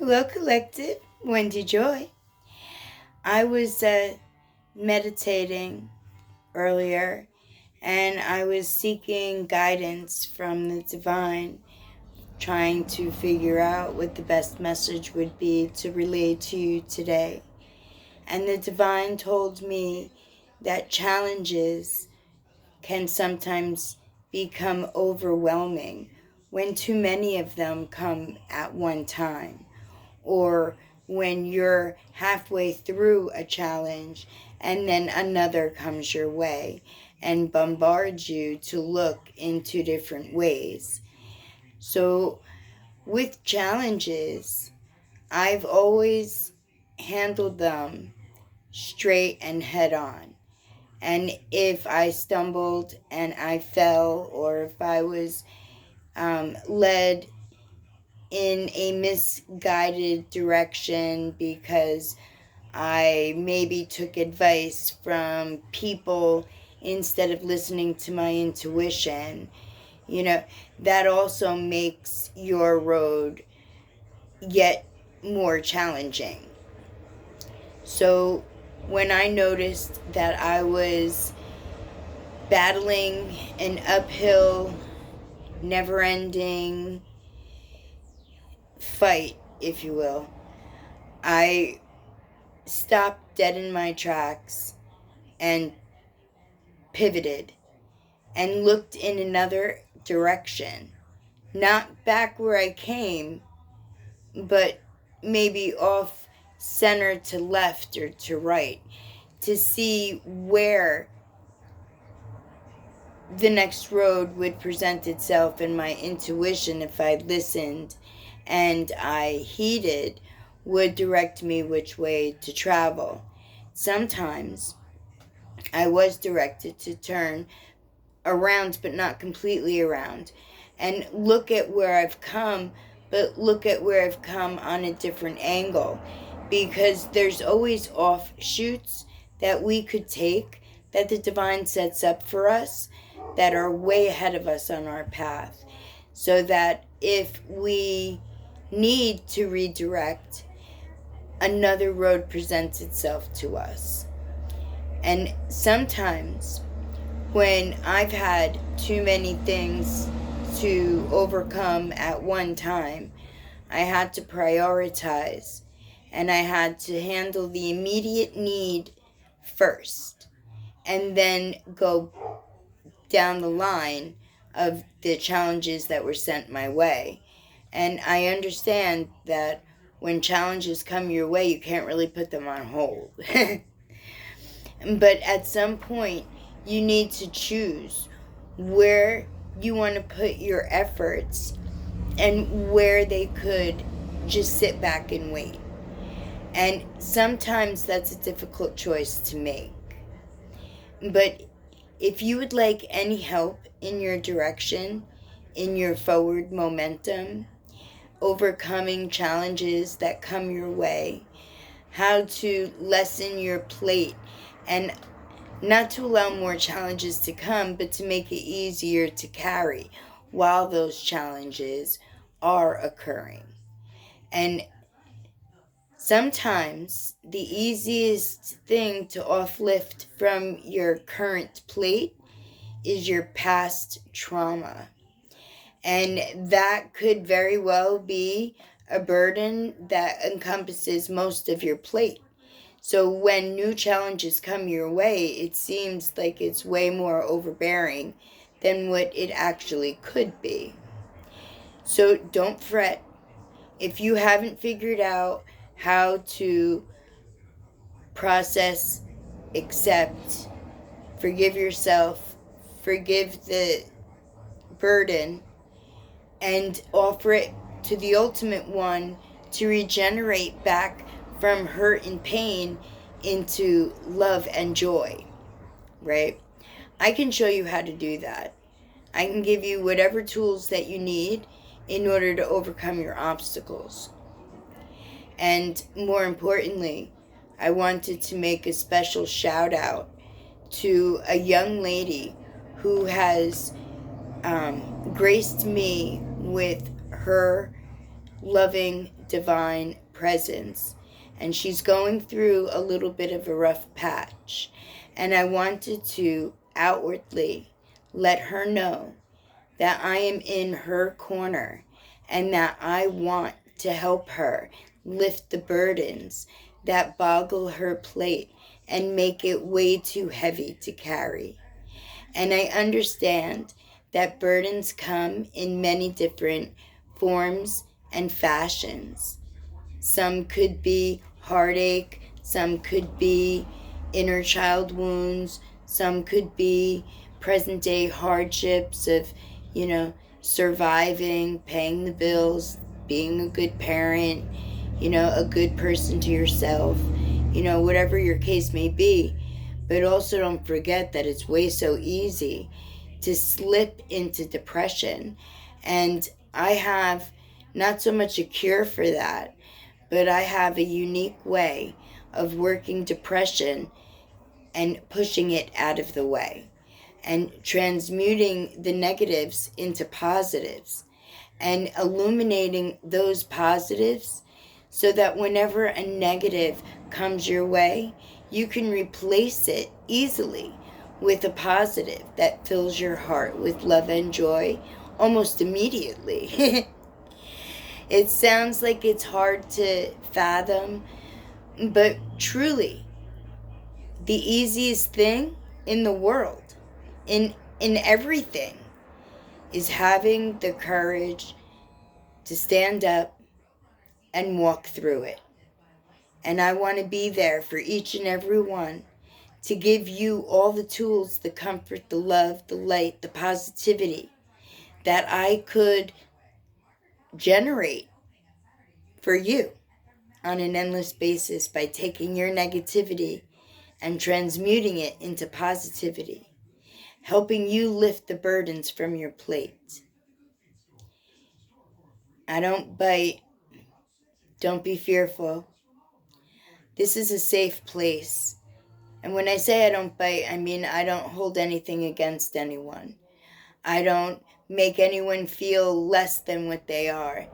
Hello, Collective. Wendy Joy. I was meditating earlier and I was seeking guidance from the divine, trying to figure out what the best message would be to relay to you today. And the divine told me that challenges can sometimes become overwhelming when too many of them come at one time, or when you're halfway through a challenge and then another comes your way and bombards you to look in two different ways. So, with challenges, I've always handled them straight and head on. And if I stumbled and I fell, or if I was led in a misguided direction because I maybe took advice from people instead of listening to my intuition, that also makes your road yet more challenging. So when I noticed that I was battling an uphill, never-ending fight, if you will, I stopped dead in my tracks and pivoted and looked in another direction. Not back where I came, but maybe off center to left or to right, to see where the next road would present itself. And my intuition, if I listened and I heeded, would direct me which way to travel. Sometimes I was directed to turn around, but not completely around, and look at where I've come, but look at where I've come on a different angle, because there's always offshoots that we could take that the divine sets up for us that are way ahead of us on our path, so that if we need to redirect, another road presents itself to us. And sometimes when I've had too many things to overcome at one time, I had to prioritize, and I had to handle the immediate need first, and then go down the line of the challenges that were sent my way. And I understand that when challenges come your way, you can't really put them on hold. But at some point, you need to choose where you want to put your efforts and where they could just sit back and wait. And sometimes that's a difficult choice to make. But if you would like any help in your direction, in your forward momentum, overcoming challenges that come your way, how to lessen your plate, and not to allow more challenges to come, but to make it easier to carry while those challenges are occurring. And sometimes the easiest thing to offlift from your current plate is your past trauma. And that could very well be a burden that encompasses most of your plate. So when new challenges come your way, it seems like it's way more overbearing than what it actually could be. So don't fret. If you haven't figured out how to process, accept, forgive yourself, forgive the burden, and offer it to the ultimate one to regenerate back from hurt and pain into love and joy, right? I can show you how to do that. I can give you whatever tools that you need in order to overcome your obstacles. And more importantly, I wanted to make a special shout out to a young lady who has graced me with her loving, divine presence. And she's going through a little bit of a rough patch. And I wanted to outwardly let her know that I am in her corner and that I want to help her lift the burdens that boggle her plate and make it way too heavy to carry. And I understand that burdens come in many different forms and fashions. Some could be heartache, some could be inner child wounds, some could be present day hardships of, surviving, paying the bills, being a good parent, a good person to yourself, whatever your case may be. But also don't forget that it's way so easy to slip into depression. And I have not so much a cure for that, but I have a unique way of working depression and pushing it out of the way and transmuting the negatives into positives and illuminating those positives so that whenever a negative comes your way, you can replace it easily with a positive that fills your heart with love and joy almost immediately. It sounds like it's hard to fathom, but truly, the easiest thing in the world, in everything, is having the courage to stand up and walk through it. And I want to be there for each and every one to give you all the tools, the comfort, the love, the light, the positivity that I could generate for you on an endless basis by taking your negativity and transmuting it into positivity, helping you lift the burdens from your plate. I don't bite. Don't be fearful. This is a safe place. And when I say I don't bite, I mean I don't hold anything against anyone. I don't make anyone feel less than what they are.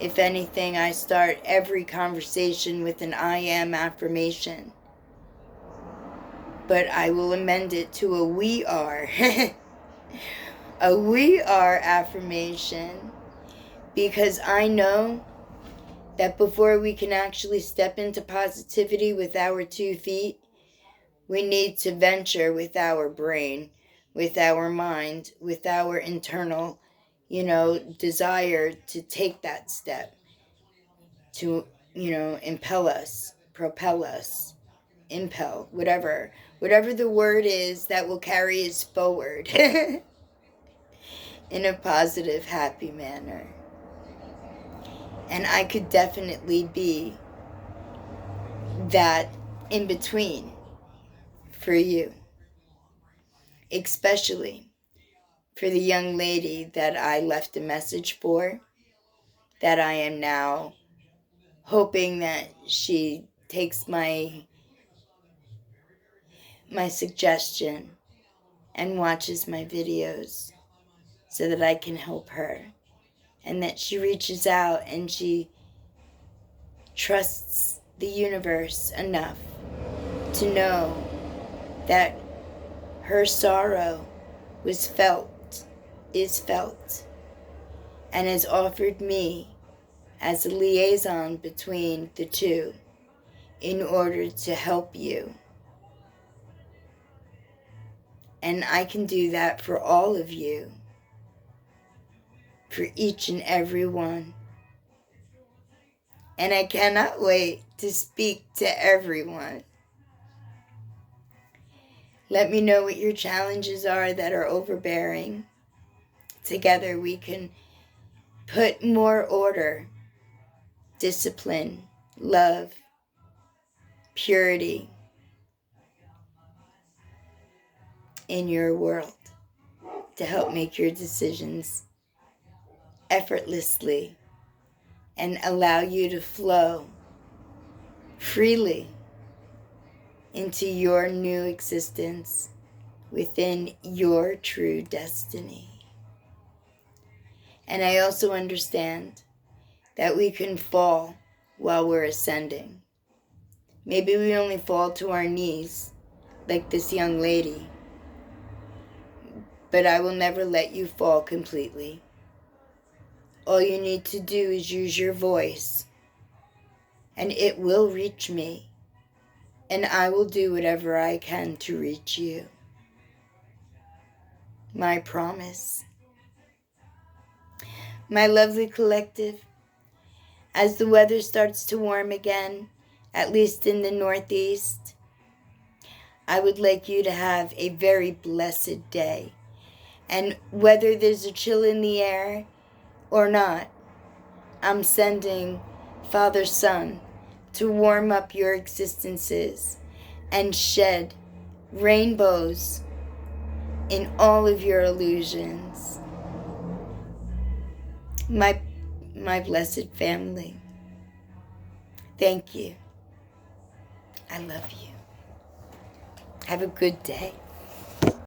If anything, I start every conversation with an I am affirmation. But I will amend it to a we are. A we are affirmation. Because I know that before we can actually step into positivity with our 2 feet, we need to venture with our brain, with our mind, with our internal, desire to take that step, to, impel us, propel us, impel, whatever the word is that will carry us forward in a positive, happy manner. And I could definitely be that in between for you, especially for the young lady that I left a message for, that I am now hoping that she takes my suggestion and watches my videos so that I can help her, and that she reaches out and she trusts the universe enough to know that her sorrow was felt, is felt, and has offered me as a liaison between the two in order to help you. And I can do that for all of you, for each and every one. And I cannot wait to speak to everyone. Let me know what your challenges are that are overbearing. Together we can put more order, discipline, love, purity in your world to help make your decisions effortlessly and allow you to flow freely into your new existence within your true destiny. And I also understand that we can fall while we're ascending. Maybe we only fall to our knees, like this young lady. But I will never let you fall completely. All you need to do is use your voice, and it will reach me, and I will do whatever I can to reach you. My promise. My lovely collective, as the weather starts to warm again, at least in the Northeast, I would like you to have a very blessed day. And whether there's a chill in the air or not, I'm sending Father Sun to warm up your existences and shed rainbows in all of your illusions. My blessed family, thank you. I love you. Have a good day.